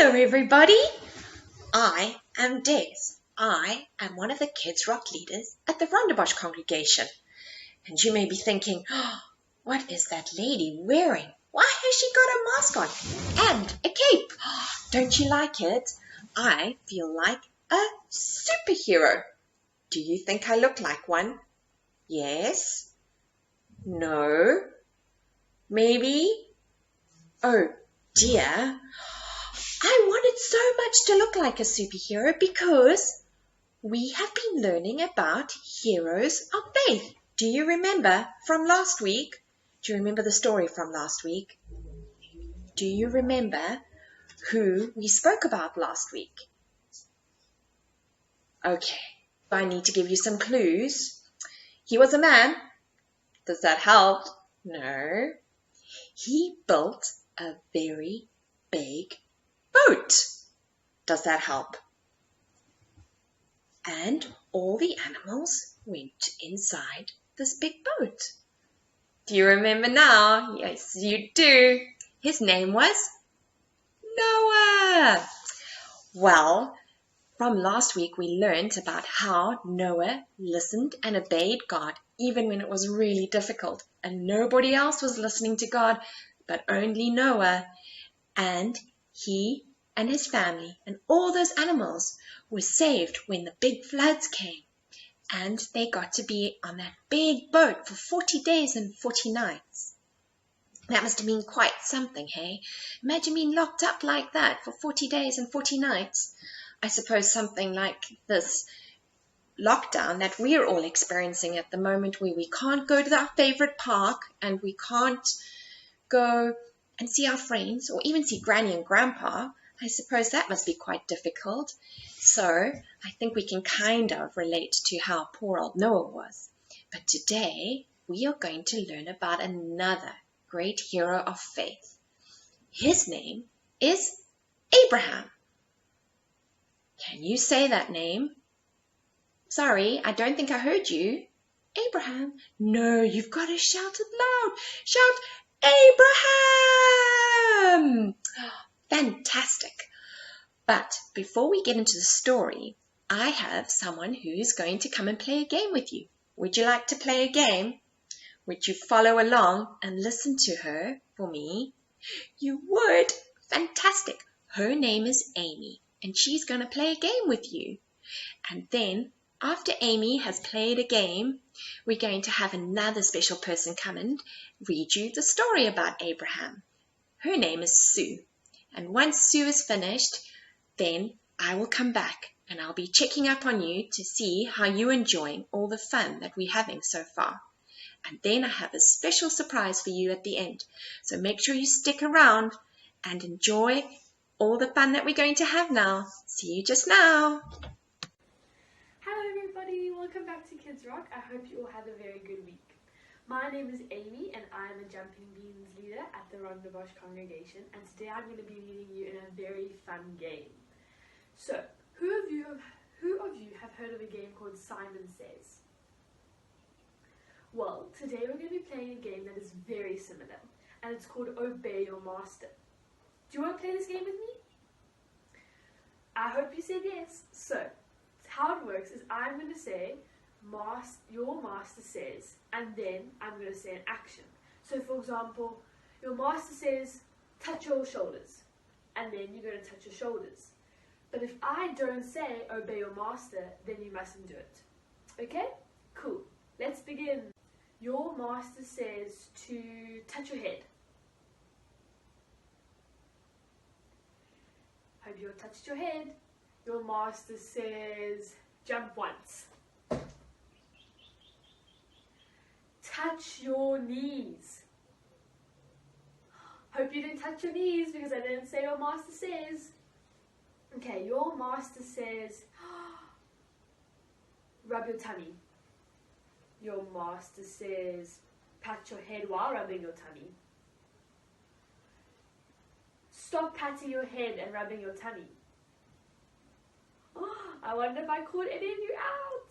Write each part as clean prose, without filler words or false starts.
Hello everybody, I am Des. I am one of the Kids Rock leaders at the Rondebosch congregation. And you may be thinking, oh, what is that lady wearing? Why has she got a mask on and a cape? Oh, don't you like it? I feel like a superhero. Do you think I look like one? Yes? No? Maybe? Oh dear. I wanted so much to look like a superhero because we have been learning about heroes of faith. Do you remember from last week? Do you remember the story from last week? Do you remember who we spoke about last week? Okay, I need to give you some clues. He was a man. Does that help? No. He built a very big boat. Does that help? And all the animals went inside this big boat. Do you remember now? Yes, you do. His name was Noah. Well, from last week we learned about how Noah listened and obeyed God even when it was really difficult and nobody else was listening to God but only Noah. And he and his family and all those animals were saved when the big floods came. And they got to be on that big boat for 40 days and 40 nights. That must have been quite something, hey? Imagine being locked up like that for 40 days and 40 nights. I suppose something like this lockdown that we're all experiencing at the moment, where we can't go to our favorite park and we can't go and see our friends or even see Granny and Grandpa. I suppose that must be quite difficult. So I think we can kind of relate to how poor old Noah was. But today we are going to learn about another great hero of faith. His name is Abraham. Can you say that name? Sorry, I don't think I heard you. Abraham. No, you've got to shout it loud. Shout, Abraham! Fantastic. But before we get into the story, I have someone who's going to come and play a game with you. Would you like to play a game? Would you follow along and listen to her for me? You would. Fantastic. Her name is Amy, and she's going to play a game with you. And then after Amy has played a game, we're going to have another special person come and read you the story about Abraham. Her name is Sue. And once Sue is finished, then I will come back and I'll be checking up on you to see how you're enjoying all the fun that we're having so far. And then I have a special surprise for you at the end. So make sure you stick around and enjoy all the fun that we're going to have now. See you just now. Hello everybody, welcome back to Kids Rock. I hope you all had a very good week. My name is Amy and I'm a Jumping Beans leader at the Rondebosch congregation, and today I'm going to be leading you in a very fun game. So, who of you have heard of a game called Simon Says? Well, today we're going to be playing a game that is very similar, and it's called Obey Your Master. Do you want to play this game with me? I hope you said yes. So, how it works is I'm going to say, your master says, and then I'm going to say an action. So for example, your master says, touch your shoulders, and then you're going to touch your shoulders. But if I don't say, obey your master, then you mustn't do it. Okay? Cool. Let's begin. Your master says to touch your head. Hope you touched your head. Your master says, jump once. Touch your knees. Hope you didn't touch your knees because I didn't say your master says. Okay, your master says, rub your tummy. Your master says, pat your head while rubbing your tummy. Stop patting your head and rubbing your tummy. I wonder if I called any of you out.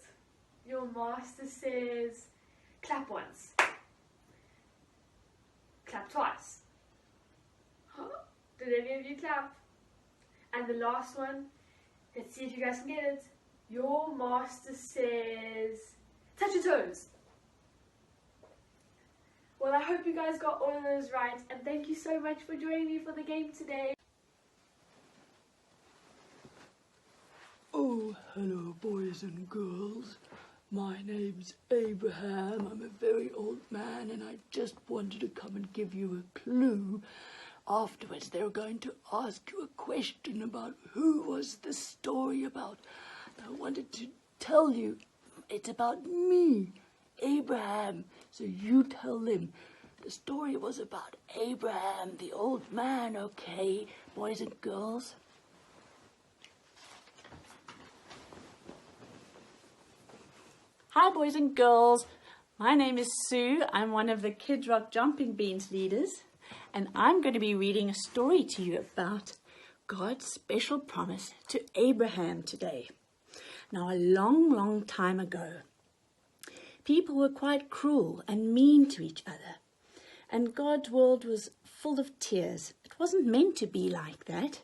Your master says, clap once. Clap twice. Did any of you clap? And the last one, let's see if you guys can get it. Your master says, touch your toes. Well, I hope you guys got all of those right, and thank you so much for joining me for the game today. Oh, hello boys and girls. My name's Abraham. I'm a very old man and I just wanted to come and give you a clue. Afterwards they're going to ask you a question about who was the story about. I wanted to tell you it's about me, Abraham. So you tell them. The story was about Abraham, the old man, okay, boys and girls? Hi boys and girls, my name is Sue. I'm one of the Kids Rock Jumping Beans leaders, and I'm going to be reading a story to you about God's special promise to Abraham today. Now, a long time ago, people were quite cruel and mean to each other, and God's world was full of tears. It wasn't meant to be like that.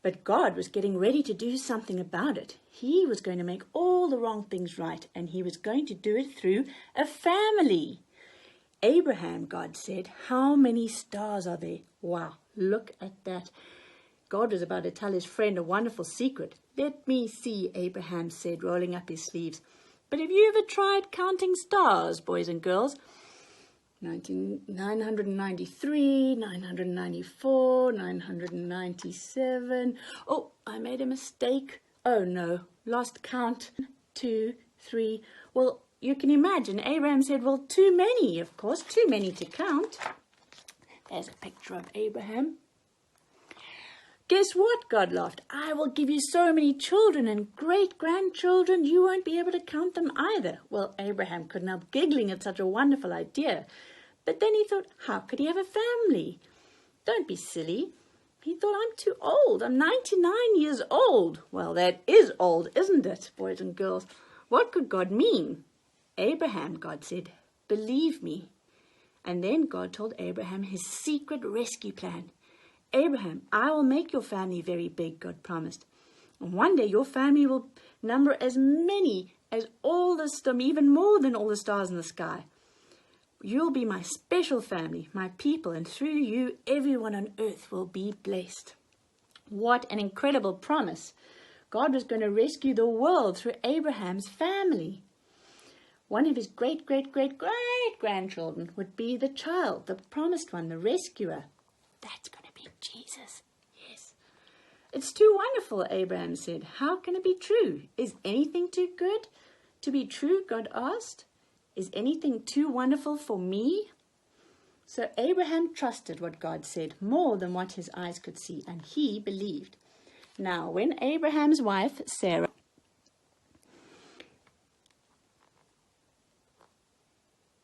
But God was getting ready to do something about it. He was going to make all the wrong things right, and he was going to do it through a family. Abraham, God said, how many stars are there? Wow, look at that. God was about to tell his friend a wonderful secret. Let me see, Abraham said, rolling up his sleeves. But have you ever tried counting stars, boys and girls? 993, 994, 997. Oh, I made a mistake. Oh no, lost count. 2, 3. Well, you can imagine, Abraham said, well, too many, of course, too many to count. There's a picture of Abraham. Guess what? God laughed. I will give you so many children and great-grandchildren, you won't be able to count them either. Well, Abraham couldn't help giggling at such a wonderful idea. But then he thought, how could he have a family? Don't be silly. He thought, I'm too old. I'm 99 years old. Well, that is old, isn't it, boys and girls? What could God mean? Abraham, God said, believe me. And then God told Abraham his secret rescue plan. Abraham, I will make your family very big, God promised. And one day your family will number as many as all the stars, even more than all the stars in the sky. You'll be my special family, my people, and through you, everyone on earth will be blessed. What an incredible promise. God was going to rescue the world through Abraham's family. One of his great-grandchildren would be the child, the promised one, the rescuer. That's going to be Jesus. Yes. It's too wonderful, Abraham said. How can it be true? Is anything too good to be true? God asked. Is anything too wonderful for me? So Abraham trusted what God said more than what his eyes could see, and he believed. Now, when Abraham's wife, Sarah,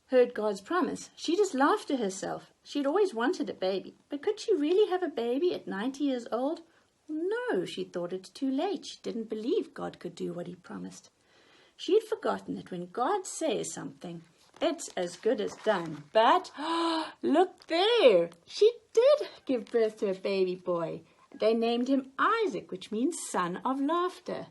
heard God's promise, she just laughed to herself. She'd always wanted a baby, but could she really have a baby at 90 years old? No, she thought it's too late. She didn't believe God could do what he promised. She'd forgotten that when God says something, it's as good as done. But, look there! She did give birth to a baby boy. They named him Isaac, which means son of laughter.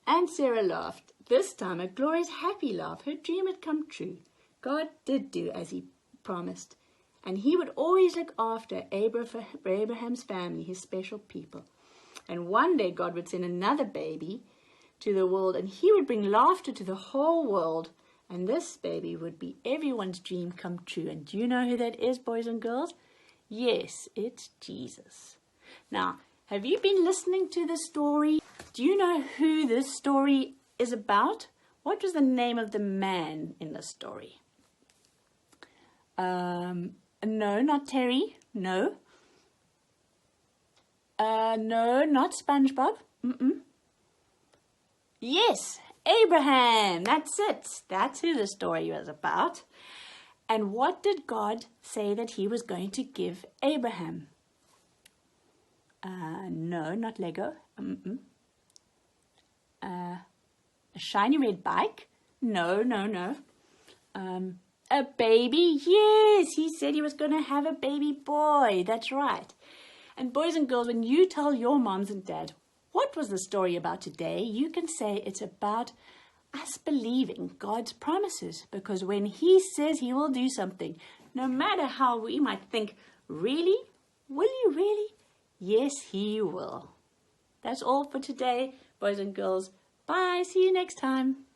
And Sarah laughed. This time a glorious, happy laugh. Her dream had come true. God did do as he promised. And he would always look after Abraham's family, his special people. And one day God would send another baby to the world, and he would bring laughter to the whole world, and this baby would be everyone's dream come true. And do you know who that is, boys and girls? Yes, it's Jesus. Now, have you been listening to the story? Do you know who this story is about? What was the name of the man in the story? No, not Terry. No. No, not SpongeBob. Yes, Abraham. That's it. That's who the story was about. And what did God say that he was going to give Abraham? No, not Lego. A shiny red bike? No. A baby? Yes, he said he was going to have a baby boy. That's right. And boys and girls, when you tell your moms and dad, what was the story about today? You can say it's about us believing God's promises, because when He says He will do something, no matter how we might think, really? Will you really? Yes, He will. That's all for today, boys and girls. Bye. See you next time.